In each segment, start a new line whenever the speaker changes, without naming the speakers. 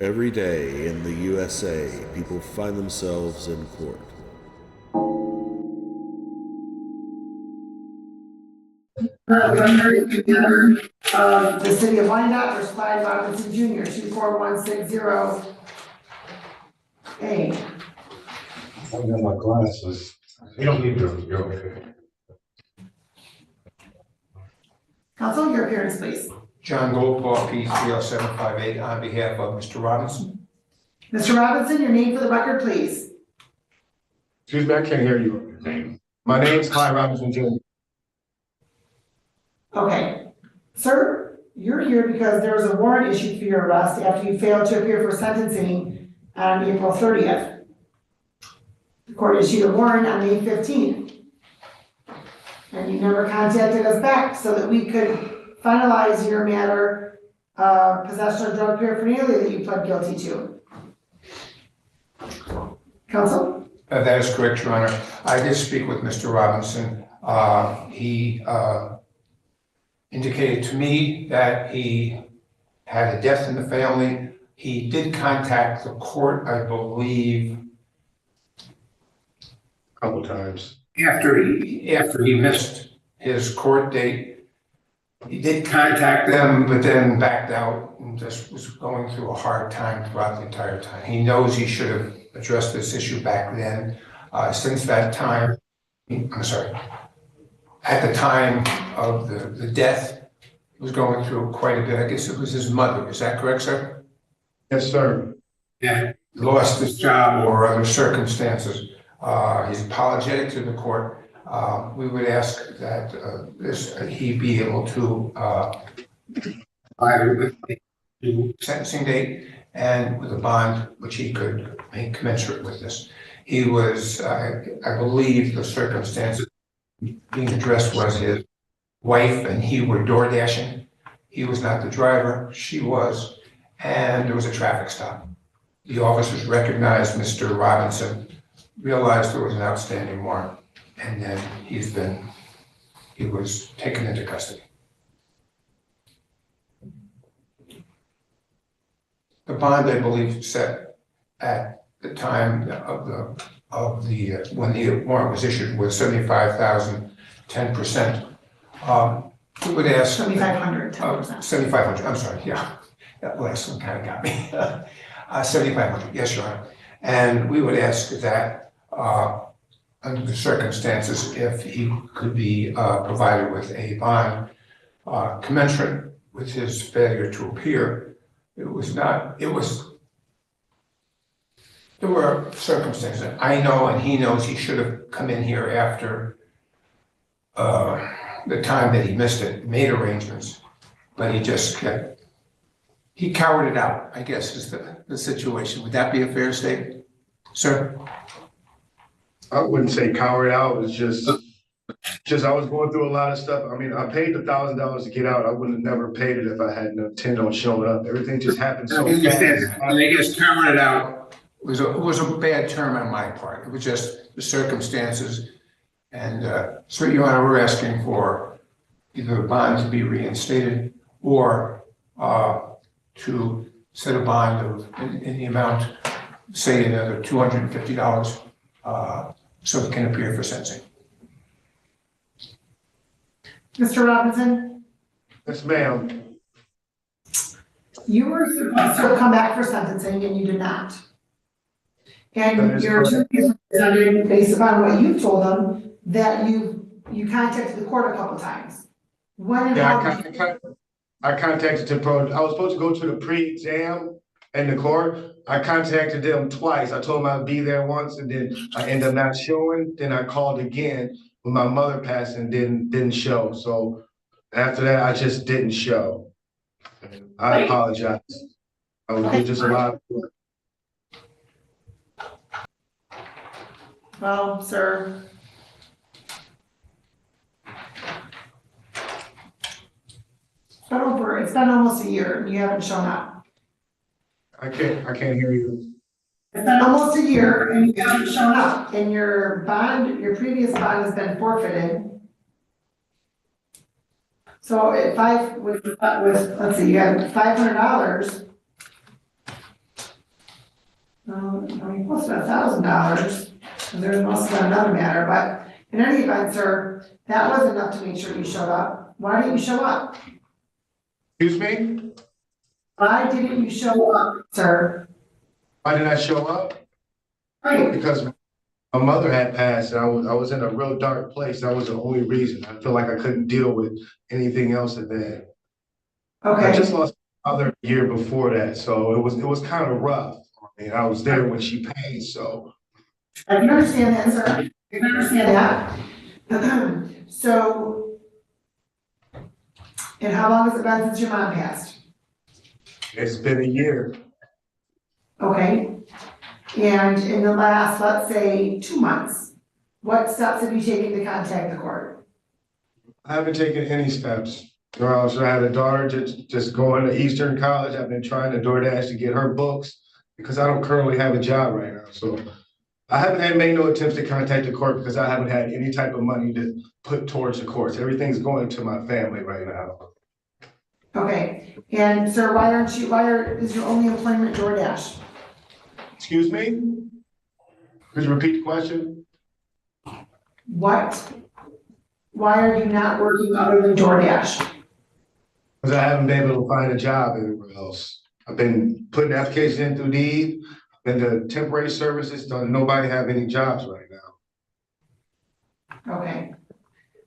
Every day in the USA, people find themselves in court.
Primary together of the city of Wyandotte versus Clyde Robinson Jr., 24160A.
I got my glasses. You don't need them, you're okay.
Counsel, your appearance, please.
John Goldpaw, P 30758, on behalf of Mr. Robinson.
Mr. Robinson, your name for the record, please.
Excuse me, I can't hear you. My name's Clyde Robinson Jr.
Okay. Sir, you're here because there was a warrant issued for your arrest after you failed to appear for sentencing on April 30th. The court issued a warrant on May 15th. And you never contacted us back so that we could finalize your matter of possession of drug paraphernalia that you pled guilty to. Counsel?
That is correct, Your Honor. I did speak with Mr. Robinson. He indicated to me that he had a death in the family. He did contact the court, I believe,
A couple times.
after he missed his court date. He did contact them, but then backed out and just was going through a hard time throughout the entire time. He knows he should have addressed this issue back then. Since that time, at the time of the death, he was going through quite a bit. I guess it was his mother. Is that correct, sir?
Yes, sir.
And lost his job or other circumstances. He's apologetic to the court. We would ask that he be able to provide with a sentencing date and with a bond which he could make commensurate with this. He was, I believe, the circumstances being addressed was his wife and he were door dashing. He was not the driver, she was, and there was a traffic stop. The officers recognized Mr. Robinson, realized there was an outstanding warrant, and then he was taken into custody. The bond, I believe, set at the time of the when the warrant was issued was $75,000, 10%. We would ask
7,500, 10%.
7,500. I'm sorry. Yeah, that last one kind of got me. 7,500. Yes, Your Honor. And we would ask that under the circumstances, if he could be provided with a bond commensurate with his failure to appear. There were circumstances. I know and he knows he should have come in here after the time that he missed it, made arrangements, but he cowered it out, I guess is the situation. Would that be a fair statement, sir?
I wouldn't say coward out. It was just I was going through a lot of stuff. I mean, I paid the $1,000 to get out. I wouldn't have never paid it if I hadn't intended on showing up. Everything just happened so fast.
I guess cowering it out was a bad term on my part. It was just the circumstances. And so, Your Honor, we're asking for either a bond to be reinstated or to set a bond of in the amount, say another $250, so it can appear for sentencing.
Mr. Robinson?
Yes, ma'am.
You were supposed to come back for sentencing and you did not. And your attorney represented, based upon what you told them, that you contacted the court a couple times. When and how?
I contacted the I was supposed to go to the pre-exam in the court. I contacted them twice. I told them I'd be there once and then I ended up not showing. Then I called again when my mother passed and didn't show. So after that, I just didn't show. I apologize. I was just a lot.
Well, sir. It's been almost a year and you haven't shown up.
I can't hear you.
It's been almost a year and you haven't shown up, and your previous bond has been forfeited. So at let's see, you have $500. I mean, close to $1,000, and there must have been another matter, but in any event, sir, that was enough to make sure you showed up. Why didn't you show up?
Excuse me?
Why didn't you show up, sir?
Why did I show up?
Right,
Because my mother had passed and I was in a real dark place. That was the only reason. I feel like I couldn't deal with anything else at that. I just
okay,
lost my mother a year before that, so it was kind of rough. I mean, I was there when she passed, so.
I can understand that, sir, I can understand that. So, and how long has it been since your mom passed?
It's been a year.
Okay, and in the last, let's say, 2 months, what steps have you taken to contact the court?
I haven't taken any steps. Or else I had a daughter just going to Eastern College. I've been trying to DoorDash to get her books because I don't currently have a job right now. So I haven't had made no attempts to contact the court because I haven't had any type of money to put towards the courts. Everything's going to my family right now.
Okay, and sir, is your only employment DoorDash?
Excuse me? Could you repeat the question?
Why are you not working other than DoorDash?
Because I haven't been able to find a job anywhere else. I've been putting applications in through Indeed, been to temporary services, don't nobody have any jobs right now.
Okay.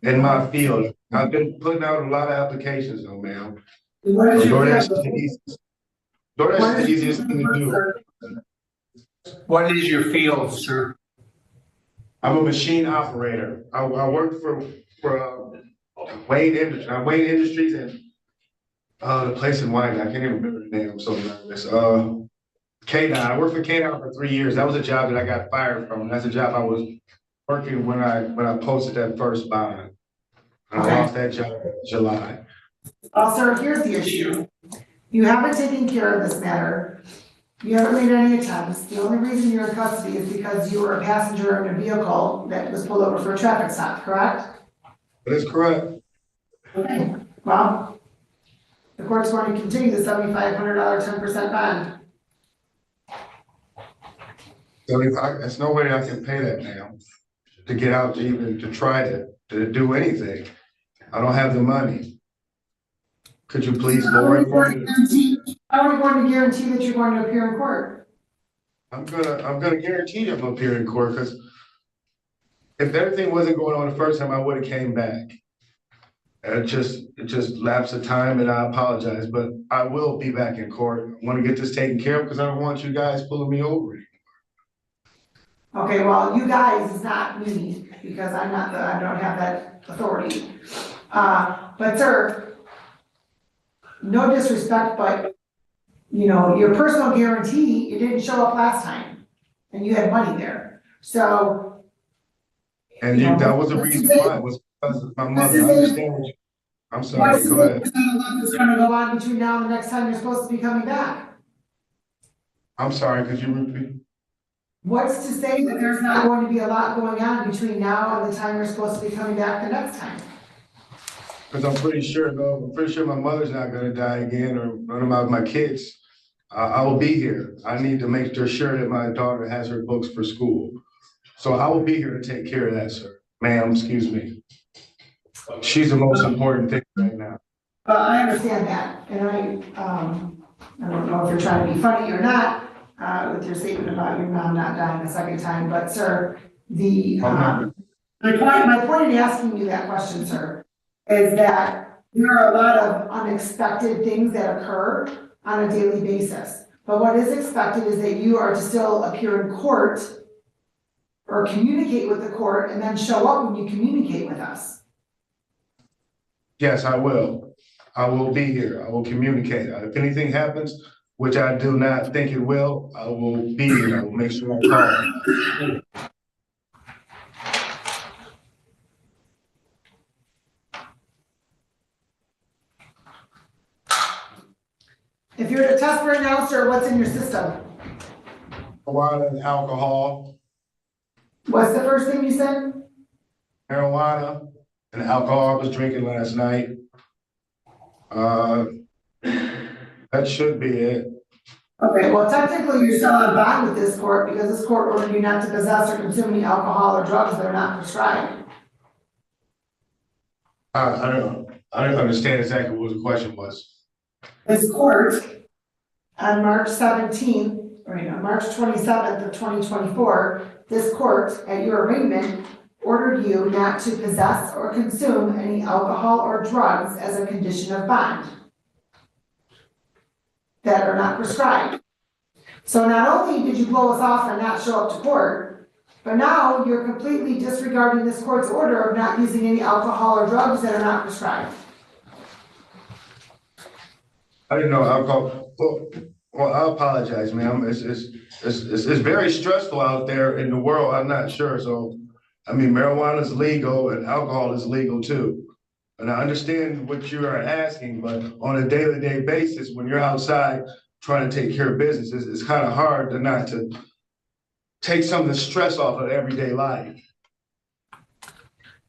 In my field, I've been putting out a lot of applications though, ma'am.
What is your
DoorDash is
field?
the easiest. DoorDash is the easiest thing to do.
What is your field, sir?
I'm a machine operator. I work for Wayne Industries. Wayne Industries and the place in Wayne. I can't even remember the name. I'm so nervous. K9. I worked for K9 for 3 years. That was a job that I got fired from. That's a job I was working when I posted that first bond. And I lost that job in July.
Sir, here's the issue. You haven't taken care of this matter. You haven't made any attempts. The only reason you're in custody is because you were a passenger in a vehicle that was pulled over for a traffic stop, correct?
That is correct.
Okay, well, the court's going to continue the $7,500 10% bond.
There's no way I can pay that now to get out to even to try to do anything. I don't have the money. Could you please lower it for me?
How are we going to guarantee that you're going to appear in court?
I'm gonna guarantee I'm up here in court because if everything wasn't going on the first time, I would have came back. It just lapsed of time and I apologize, but I will be back in court. I want to get this taken care of because I don't want you guys pulling me over anymore.
Okay, well, you guys is not me, because I don't have that authority. But sir, no disrespect, but, you know, your personal guarantee, you didn't show up last time, and you had money there, so.
And that was the reason why, was because of my mother. I understand what you, I'm sorry, go ahead.
What's gonna go on between now and the next time you're supposed to be coming back?
I'm sorry, could you repeat?
What's to say that there's not going to be a lot going on between now and the time you're supposed to be coming back the next time?
Because I'm pretty sure my mother's not gonna die again, or none of my kids. I will be here. I need to make sure that my daughter has her books for school. So I will be here to take care of that, sir. Ma'am, excuse me. She's the most important thing right now.
I understand that, and I don't know if you're trying to be funny or not, with your statement about your mom not dying a second time, but sir, my point in asking you that question, sir, is that there are a lot of unexpected things that occur on a daily basis. But what is expected is that you are to still appear in court or communicate with the court and then show up when you communicate with us.
Yes, I will. I will be here. I will communicate. If anything happens, which I do not think it will, I will be here. I will make sure I call.
If you're to test right now, sir, what's in your system?
Marijuana and alcohol.
What's the first thing you said?
Marijuana and alcohol I was drinking last night. That should be it.
Okay, well, technically, you're still on bond with this court because this court ordered you not to possess or consume any alcohol or drugs that are not prescribed.
I don't understand exactly what the question was.
This court, on March 17th, or on March 27th of 2024, this court, at your arraignment, ordered you not to possess or consume any alcohol or drugs as a condition of bond that are not prescribed. So not only did you blow us off and not show up to court, but now you're completely disregarding this court's order of not using any alcohol or drugs that are not prescribed.
I didn't know alcohol. Well, I apologize, ma'am. It's very stressful out there in the world. I'm not sure. So, I mean, marijuana is legal and alcohol is legal too. And I understand what you are asking, but on a day-to-day basis, when you're outside trying to take care of business, it's kind of hard to not to take some of the stress off of everyday life.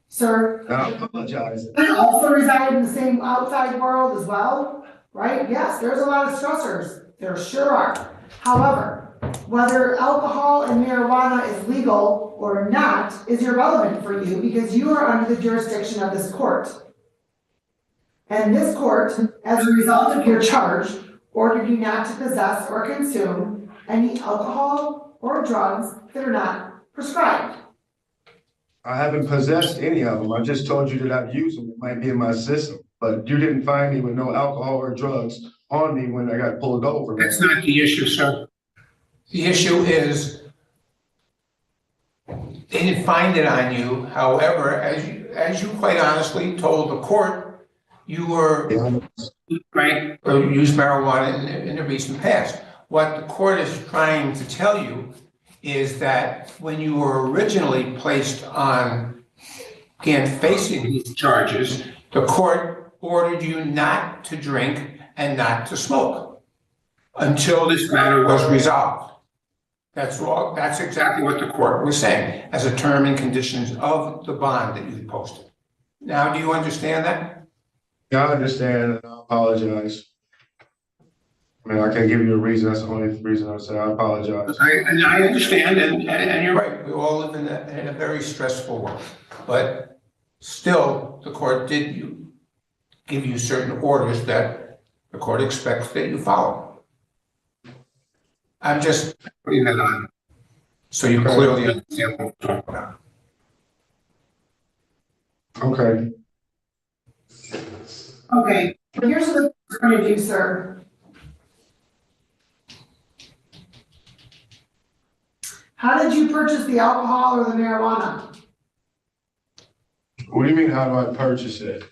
Sir,
And I apologize.
you also reside in the same outside world as well, right? Yes, there's a lot of stressors. There sure are. However, whether alcohol and marijuana is legal or not is irrelevant for you because you are under the jurisdiction of this court. And this court, as a result of your charge, ordered you not to possess or consume any alcohol or drugs that are not prescribed.
I haven't possessed any of them. I just told you that I've used them. It might be in my system, but you didn't find me with no alcohol or drugs on me when I got pulled over.
That's not the issue, sir. The issue is they didn't find it on you. However, as you quite honestly told the court, you were drank or used marijuana in the recent past. What the court is trying to tell you is that when you were originally placed on, again, facing these charges, the court ordered you not to drink and not to smoke until this matter was resolved. That's wrong. That's exactly what the court was saying as a term and conditions of the bond that you posted. Now, do you understand that?
Yeah, I understand, and I apologize. I mean, I can't give you a reason. That's the only reason I say I apologize.
I understand, and you're right. We all live in a very stressful world. But still, the court did give you certain orders that the court expects that you follow. I'm just putting that on so you clearly understand what we're talking about.
Okay.
Okay, here's what we're going to do, sir. How did you purchase the alcohol or the marijuana?
What do you mean, how do I purchase it?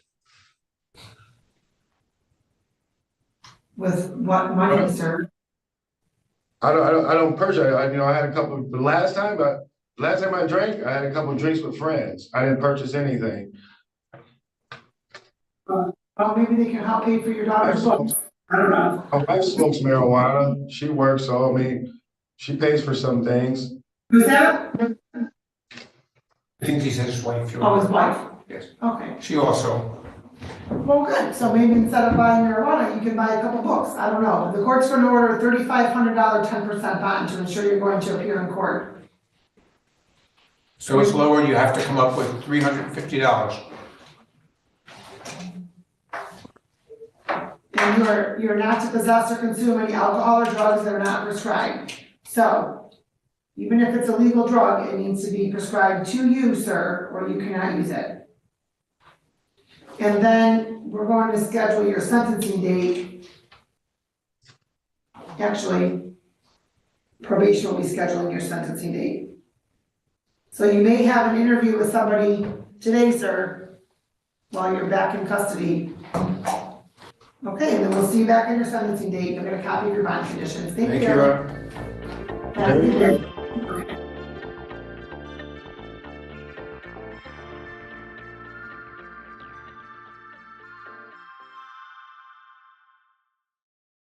With what money, sir?
I don't purchase it. I had a couple, the last time I drank, I had a couple of drinks with friends. I didn't purchase anything.
Well, maybe they can help pay for your daughter's books. I don't know.
My wife smokes marijuana. She works, so I mean, she pays for some things.
Who's that?
I think he said his wife.
Oh, his wife?
Yes.
Okay.
She also.
Well, good. So maybe instead of buying marijuana, you can buy a couple books. I don't know. The court's going to order a $3,500 10% bond to ensure you're going to appear in court.
So it's lower. You have to come up with $350.
And you're not to possess or consume any alcohol or drugs that are not prescribed. So, even if it's a legal drug, it needs to be prescribed to you, sir, or you cannot use it. And then we're going to schedule your sentencing date. Actually, probation will be scheduling your sentencing date. So you may have an interview with somebody today, sir, while you're back in custody. Okay, and then we'll see you back on your sentencing date. You'll get a copy of your bond conditions. Thank you.
Thank you, Ron.
Have a good day.